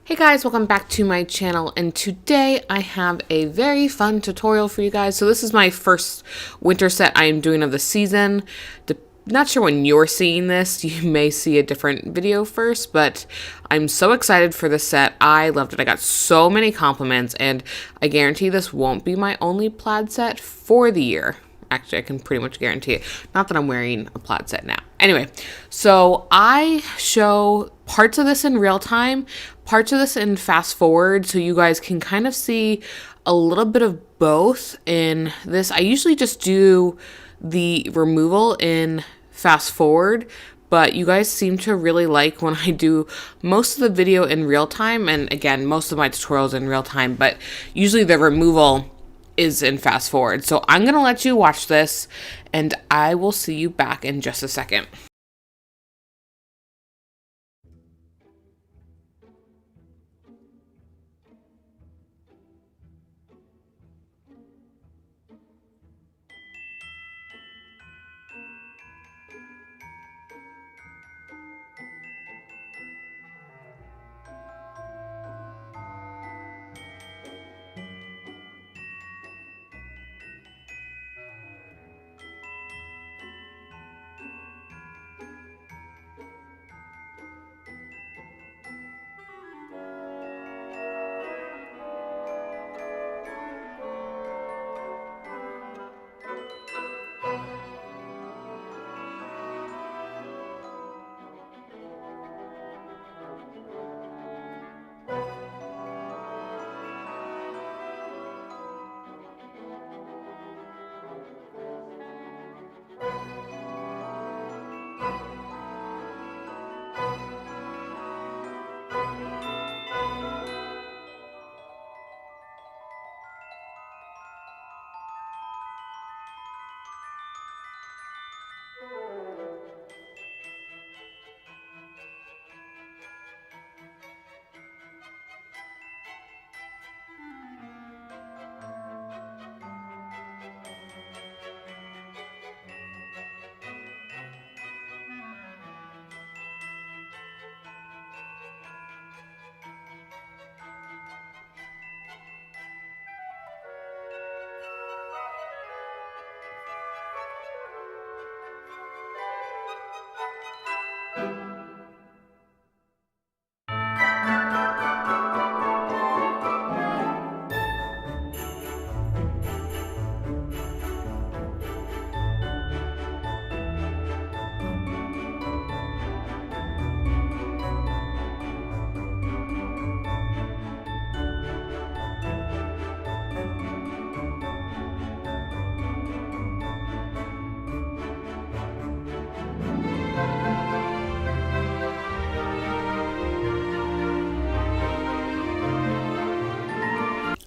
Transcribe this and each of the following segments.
Hey guys, welcome back to my channel, and today I have a very fun tutorial for you guys. So this is my first winter set I am doing of the season. Not sure when you're seeing this, you may see a different video first, but I'm so excited for this set. I loved it. I got so many compliments, and I guarantee this won't be my only plaid set for the year. Actually, I can pretty much guarantee it. Not that I'm wearing a plaid set now. Anyway, so I show parts of this in real time, parts of this in fast forward, so you guys can kind of see a little bit of both in this. I usually just do the removal in fast forward, but you guys seem to really like when I do most of the video in real time. And again, most of my tutorials in real time, but usually the removal is in fast forward. So I'm gonna let you watch this and I will see you back in just a second.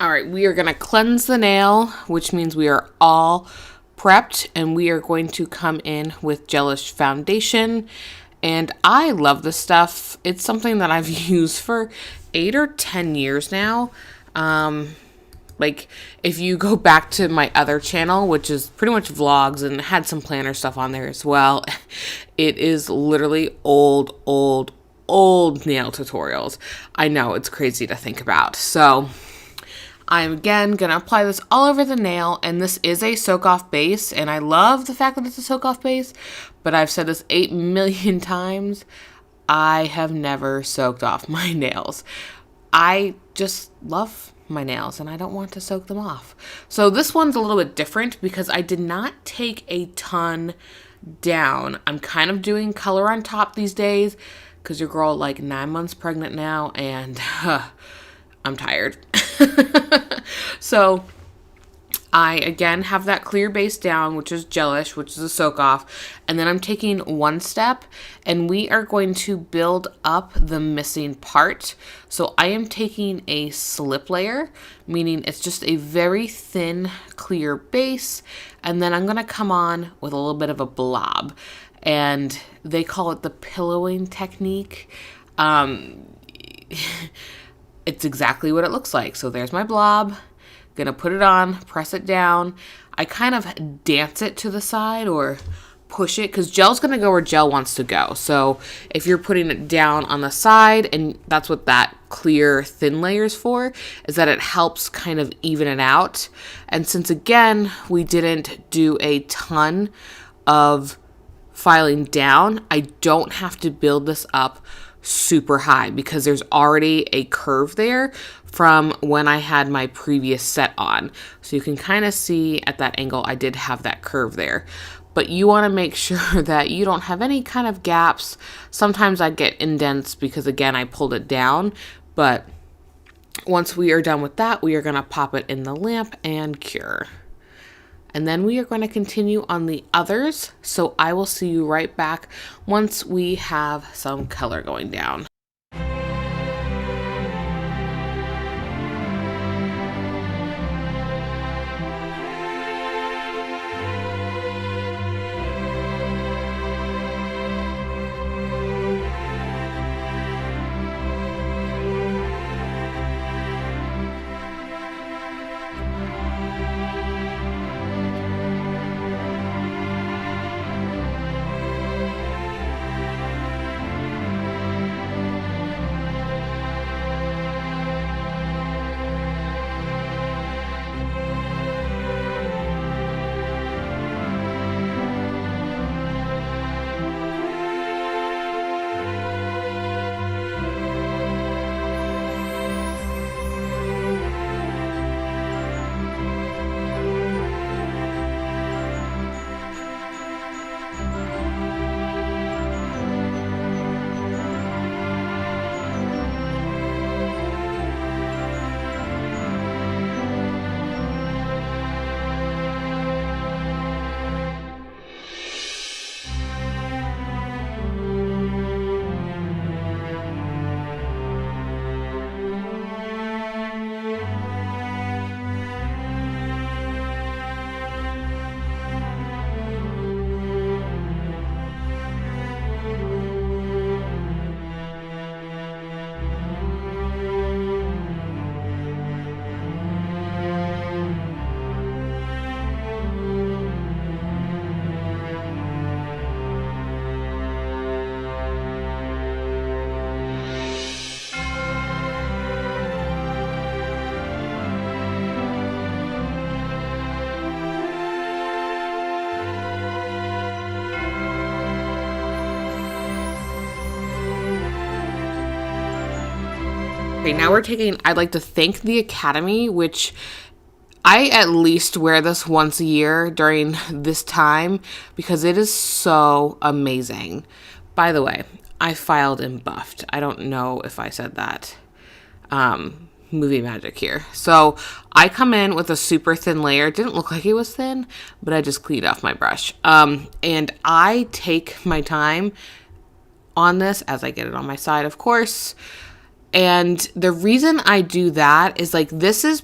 All right, we are gonna cleanse the nail, which means we are all prepped, and we are going to come in with gelish foundation. And I love this stuff. It's something that I've used for 8 or 10 years now. Like if you go back to my other channel, which is pretty much vlogs and had some planner stuff on there as well, it is literally old nail tutorials. I know, it's crazy to think about. So I'm again gonna apply this all over the nail, and this is a soak off base, and I love the fact that it's a soak off base, but I've said this 8 million times. I have never soaked off my nails. I just love my nails and I don't want to soak them off. So this one's a little bit different because I did not take a ton down. I'm kind of doing color on top these days because your girl like 9 months pregnant now, and I'm tired. So I again have that clear base down, which is gelish, which is a soak off, and then I'm taking one step and we are going to build up the missing part. So I am taking a slip layer, meaning it's just a very thin clear base, and then I'm going to come on with a little bit of a blob, and they call it the pillowing technique. It's exactly what it looks like. So there's my blob. Gonna put it on, press it down. I kind of dance it to the side or push it, because gel's going to go where gel wants to go. So if you're putting it down on the side, and that's what that clear thin layer is for, is that it helps kind of even it out. And since again, we didn't do a ton of filing down, I don't have to build this up super high because there's already a curve there from when I had my previous set on. So you can kind of see at that angle, I did have that curve there. But you want to make sure that you don't have any kind of gaps. Sometimes I get indents because again, I pulled it down. But once we are done with that, we are going to pop it in the lamp and cure. And then we are going to continue on the others. So I will see you right back once we have some color going down. Okay, now I'd like to thank the Academy, which I at least wear this once a year during this time because it is so amazing. By the way, I filed and buffed. I don't know if I said that. Movie magic here. So I come in with a super thin layer. It didn't look like it was thin, but I just cleaned off my brush. And I take my time on this as I get it on my side, of course. And the reason I do that is like, this is,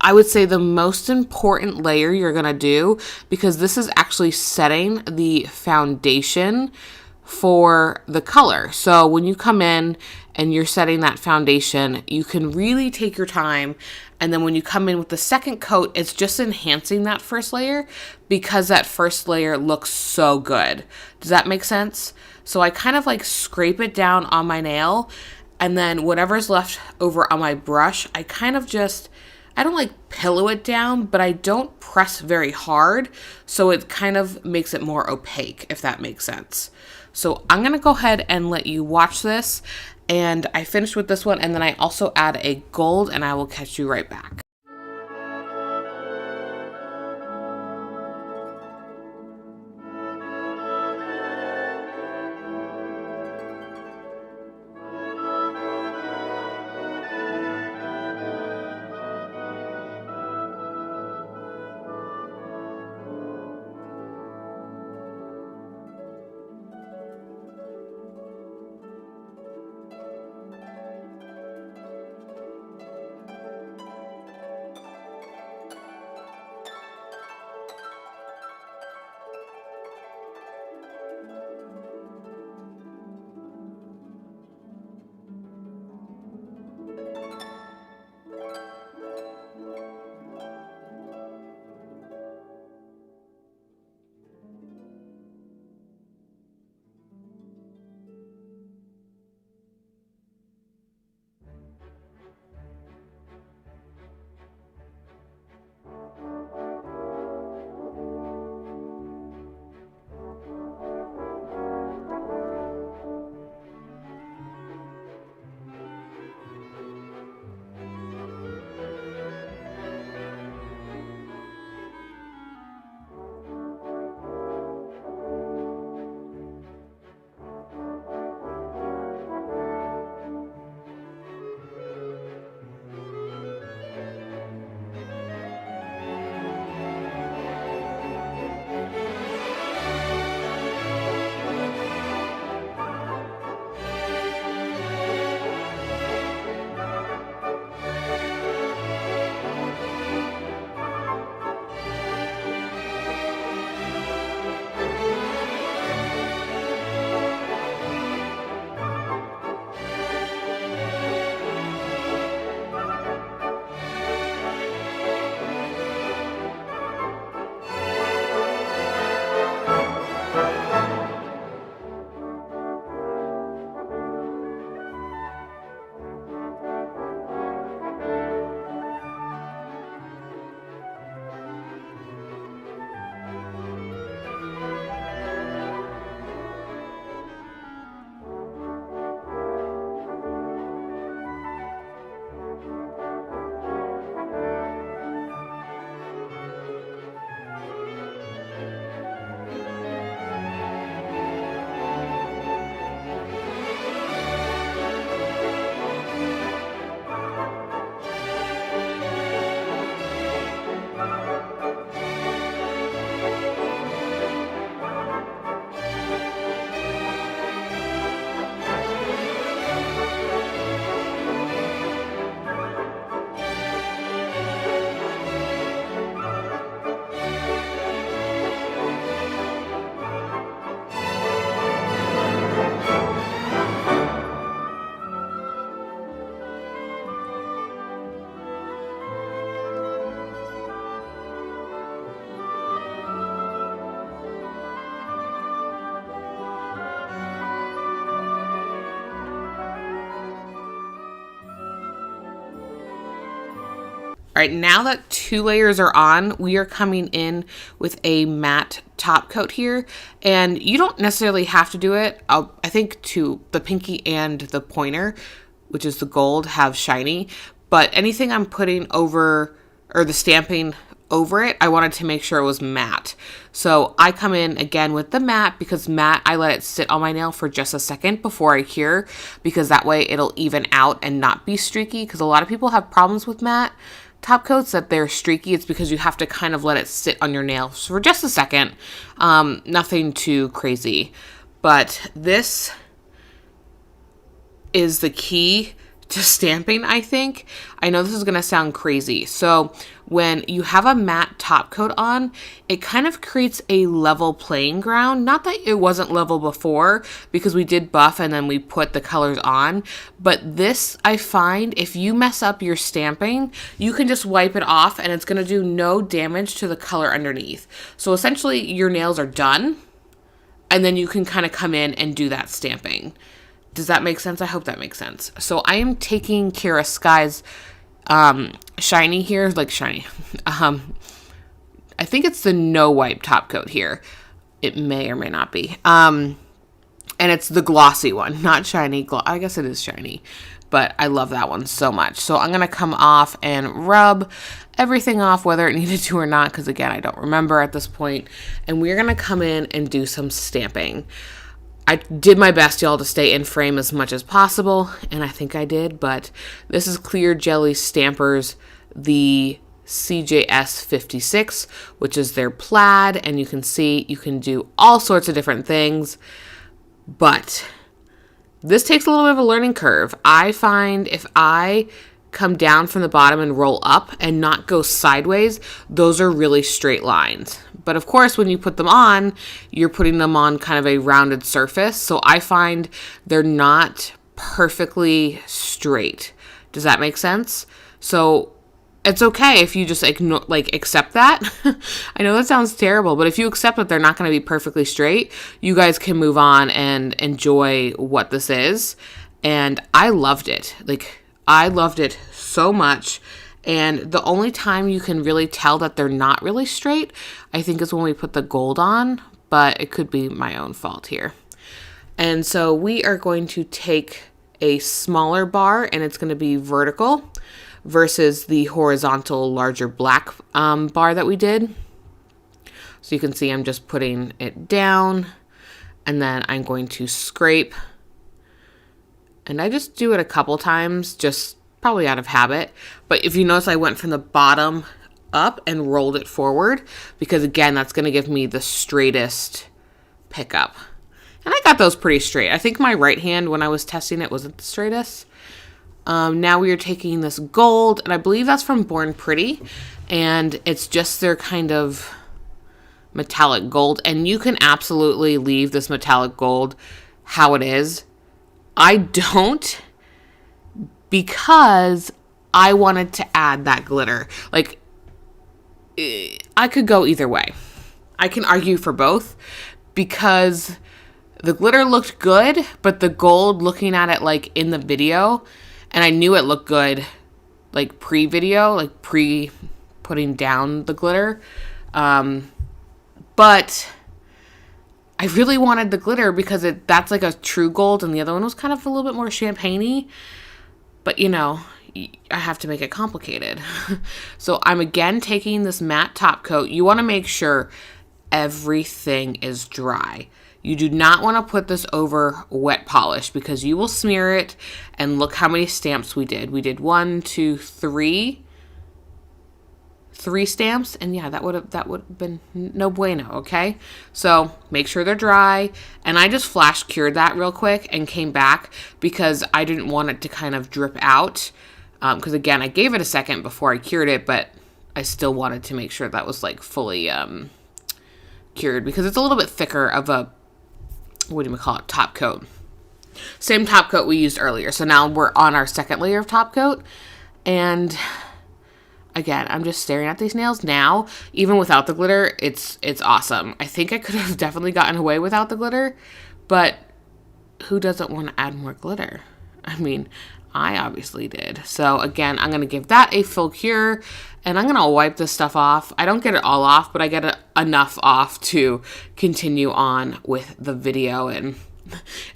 I would say, the most important layer you're going to do because this is actually setting the foundation for the color. So when you come in and you're setting that foundation, you can really take your time. And then when you come in with the second coat, it's just enhancing that first layer because that first layer looks so good. Does that make sense? So I kind of like scrape it down on my nail. And then whatever's left over on my brush, I kind of just, I don't like pillow it down, but I don't press very hard. So it kind of makes it more opaque, if that makes sense. So I'm going to go ahead and let you watch this. And I finished with this one. And then I also add a gold and I will catch you right back. All right, now that 2 layers are on, we are coming in with a matte top coat here. And you don't necessarily have to do it. I think the pinky and the pointer, which is the gold, have shiny. But anything I'm putting over, or the stamping over it, I wanted to make sure it was matte. So I come in again with the matte, because matte, I let it sit on my nail for just a second before I cure, because that way it'll even out and not be streaky, because a lot of people have problems with matte top coats that they're streaky. It's because you have to kind of let it sit on your nail for just a second. Nothing too crazy, but this is the key to stamping, I think. I know this is going to sound crazy. So when you have a matte top coat on, it kind of creates a level playing ground. Not that it wasn't level before, because we did buff and then we put the colors on. But this, I find, if you mess up your stamping, you can just wipe it off and it's going to do no damage to the color underneath. So essentially your nails are done, and then you can kind of come in and do that stamping. Does that make sense? I hope that makes sense. So I am taking Kira Sky's shiny here, like shiny. I think it's the no wipe top coat here. It may or may not be. And it's the glossy one, not shiny. I guess it is shiny, but I love that one so much. So I'm going to come off and rub everything off, whether it needed to or not, because again, I don't remember at this point. And we're going to come in and do some stamping. I did my best, y'all, to stay in frame as much as possible, and I think I did, but this is Clear Jelly Stampers, the CJS 56, which is their plaid, and you can see you can do all sorts of different things, but this takes a little bit of a learning curve. I find if I come down from the bottom and roll up and not go sideways, those are really straight lines. But of course, when you put them on, you're putting them on kind of a rounded surface. So I find they're not perfectly straight. Does that make sense? So it's okay if you just ignore, accept that. I know that sounds terrible, but if you accept that they're not going to be perfectly straight, you guys can move on and enjoy what this is. And I loved it. I loved it so much. And the only time you can really tell that they're not really straight, I think, is when we put the gold on, but it could be my own fault here. And so we are going to take a smaller bar, and it's going to be vertical versus the horizontal larger black bar that we did. So you can see I'm just putting it down, and then I'm going to scrape. And I just do it a couple times, just probably out of habit. But if you notice, I went from the bottom up and rolled it forward, because again, that's going to give me the straightest pickup. And I got those pretty straight. I think my right hand, when I was testing it, wasn't the straightest. Now we are taking this gold, and I believe that's from Born Pretty, and it's just their kind of metallic gold. And you can absolutely leave this metallic gold how it is. I don't, because I wanted to add that glitter. I could go either way. I can argue for both, because the glitter looked good, but the gold, looking at it in the video, and I knew it looked good pre-video, pre-putting down the glitter. But I really wanted the glitter because that's a true gold, and the other one was kind of a little bit more champagne-y. But, I have to make it complicated. So I'm again taking this matte top coat. You want to make sure everything is dry. You do not want to put this over wet polish, because you will smear it. And look how many stamps we did. We did 1, 2, 3. 3 stamps, and yeah, that would have been no bueno, okay? So make sure they're dry, and I just flash cured that real quick and came back because I didn't want it to kind of drip out, because again, I gave it a second before I cured it, but I still wanted to make sure that was fully cured, because it's a little bit thicker of a, top coat. Same top coat we used earlier. So now we're on our second layer of top coat, and again, I'm just staring at these nails now. Even without the glitter, it's awesome. I think I could have definitely gotten away without the glitter, but who doesn't want to add more glitter? I mean, I obviously did. So again, I'm going to give that a full cure, and I'm going to wipe this stuff off. I don't get it all off, but I get enough off to continue on with the video. And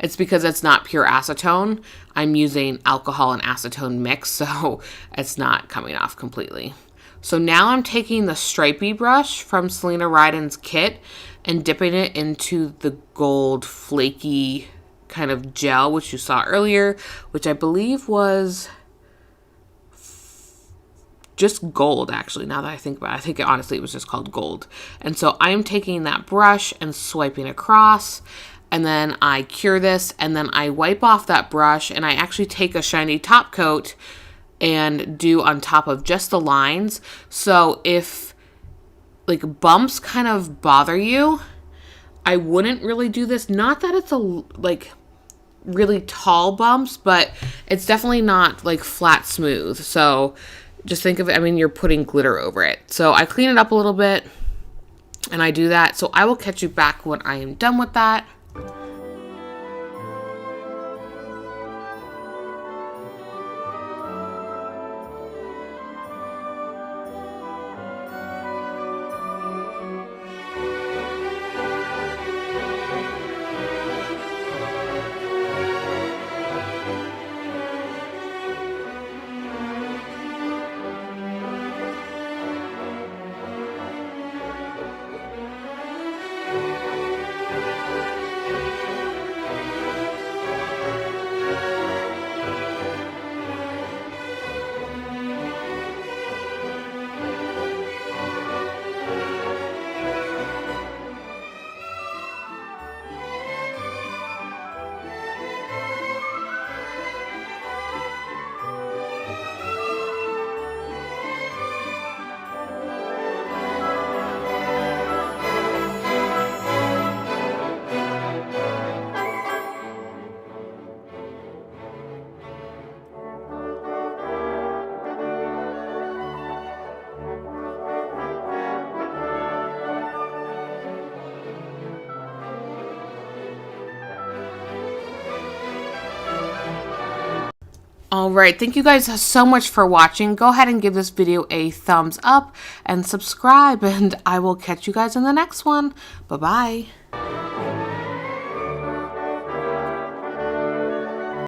it's because it's not pure acetone. I'm using alcohol and acetone mix, so it's not coming off completely. So now I'm taking the stripey brush from Selena Ryden's kit and dipping it into the gold flaky kind of gel, which you saw earlier, which I believe was just gold, actually, now that I think about it. I think honestly it was just called gold. And so I'm taking that brush and swiping across, and then I cure this, and then I wipe off that brush, and I actually take a shiny top coat and do on top of just the lines. So if like bumps kind of bother you, I wouldn't really do this. Not that it's a like really tall bumps, but it's definitely not like flat smooth. So just think of it, I mean, you're putting glitter over it. So I clean it up a little bit and I do that. So I will catch you back when I am done with that. All right, thank you guys so much for watching. Go ahead and give this video a thumbs up and subscribe, and I will catch you guys in the next one. Bye-bye.